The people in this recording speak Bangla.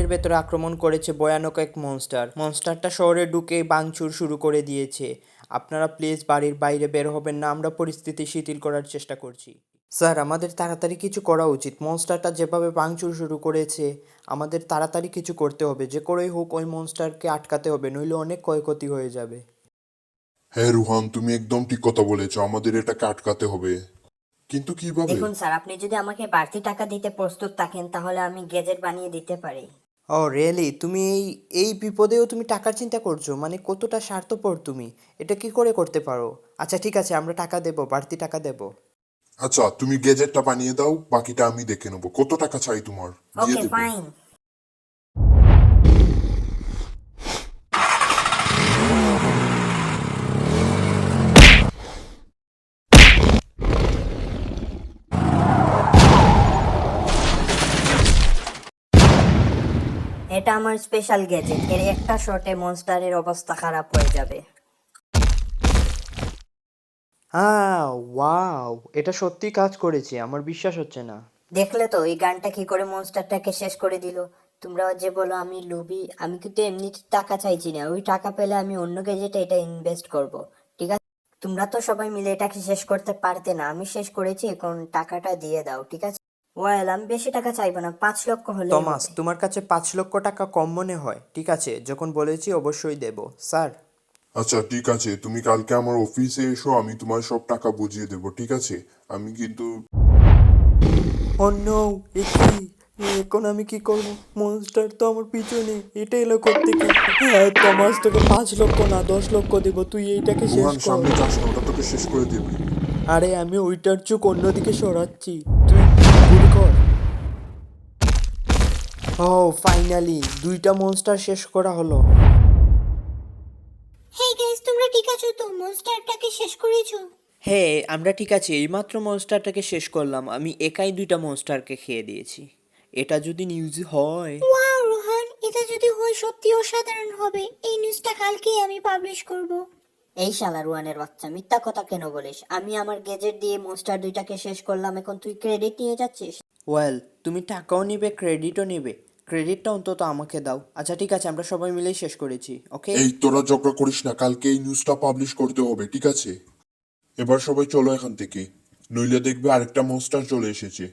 আমাদের ভেতরে আক্রমণ করেছে ভয়ানক এক মনস্টারটা শহরে ঢুকে ভাঙচুর শুরু করে দিয়েছে। আপনারা প্লিজ বাড়ির বাইরে বের হবেন না, আমরা পরিস্থিতি শিথিল করার চেষ্টা করছি। স্যার, আমাদের তাড়াতাড়ি কিছু করা উচিত। মনস্টারটা যেভাবে ভাঙচুর শুরু করেছে, আমাদের তাড়াতাড়ি কিছু করতে হবে। যে করেই হোক ওই মনস্টারকে আটকাতে হবে, নইলে অনেক ক্ষয়ক্ষতি হয়ে যাবে। হ্যাঁ রুহান, তুমি একদম ঠিক কথা বলেছো, আমাদের এটাকে আটকাতে হবে, কিন্তু কিভাবে? দেখুন স্যার, আপনি যদি আমাকে বাড়তি টাকা দিতে প্রস্তুত থাকেন তাহলে আমি গ্যাজেট বানিয়ে দিতে পারি। ও রিয়েলি? তুমি এই বিপদেও তুমি টাকার চিন্তা করছো? মানে কতটা স্বার্থপর তুমি! এটা কি করে করতে পারো? আচ্ছা ঠিক আছে, আমরা টাকা দেব, বাড়তি টাকা দেব। আচ্ছা, তুমি গেজেটটা বানিয়ে দাও, বাকিটা আমি দেখে নেবো। কত টাকা চাই তোমার? দিয়ে ওকে দেবো। ফাইন। এটা আমার স্পেশাল গ্যাজেট, এর একটা শটে মনস্টারের অবস্থা খারাপ হয়ে যাবে। হ্যাঁ, ওয়াও, এটা সত্যি কাজ করেছে, আমার বিশ্বাস হচ্ছে না। দেখলে তো এই গানটা কি করে মনস্টারটাকে শেষ করে দিল। তোমরা যে বলো আমি লোভী, আমি কিন্তু এমনি টাকা চাইছি না, ওই টাকা পেলে আমি অন্য গ্যাজেটে এটা ইনভেস্ট করব। ঠিক আছে, তোমরা তো সবাই মিলে এটাকে শেষ করতে পারতে না, আমি শেষ করেছি, এখন টাকাটা দিয়ে দাও। ঠিক আছে, ওয়েল আমি বেশি টাকা চাইবো না, 5 লক্ষ হলেই টমাস, হবে। তোমার কাছে 5 লক্ষ টাকা কম মনে হয়? ঠিক আছে, যখন বলেছি অবশ্যই দেব। স্যার। আচ্ছা ঠিক আছে, তুমি কালকে আমার অফিসে এসো, আমি তোমার সব টাকা বুঝিয়ে দেবো, ঠিক আছে? আমি কিন্তু ও নো, এ কি! এখন আমি কি করব? মনস্টার তো আমার পিছনে, এটা এলো কোত্থেকে? হ্যাঁ টমাস, তোকে 5 লক্ষ না 10 লক্ষ দেবো, তুই এইটাকে শেষ রুহান, কর। সামনে যাস না, ওটা তোকে শেষ করে দেবে। আরে আমি ওইটার চোখ অন্যদিকে সরাচ্ছি, তুই গুলি কর। ও ফাইনালি 2টা মনস্টার শেষ করা হলো। হেই গাইস, তোমরা ঠিক আছো তো? মনস্টারটাকে শেষ করেছো? হ্যাঁ আমরা ঠিক আছি, এইমাত্র মনস্টারটাকে শেষ করলাম, আমি একাই 2টা মনস্টারকে খেয়ে দিয়েছি। এটা যদি নিউজ হয়! ওয়াও রোহান, এটা যদি হয় সত্যি অসাধারণ হবে। এই নিউজটা কালকেই আমি পাবলিশ করব। এই শালা রুয়ানের বাচ্চা, মিথ্যা কথা কেন বলিস? আমি আমার গেজেট দিয়ে মনস্টার দুইটাকে শেষ করলাম, এখন তুই ক্রেডিট নিয়ে যাচ্ছিস? ওয়েল, তুমি টাকাও নিবে ক্রেডিটও নিবে, ক্রেডিটটা অন্তত আমাকে দাও। আচ্ছা ঠিক আছে, আমরা সবাই মিলেই শেষ করেছি, ওকে? এই তোরা ঝগড়া করিস না, কালকে এই নিউজটা পাবলিশ করতে হবে, ঠিক আছে? এবার সবাই চলো এখান থেকে, নইলে দেখবে আরেকটা মনস্টার চলে এসেছে।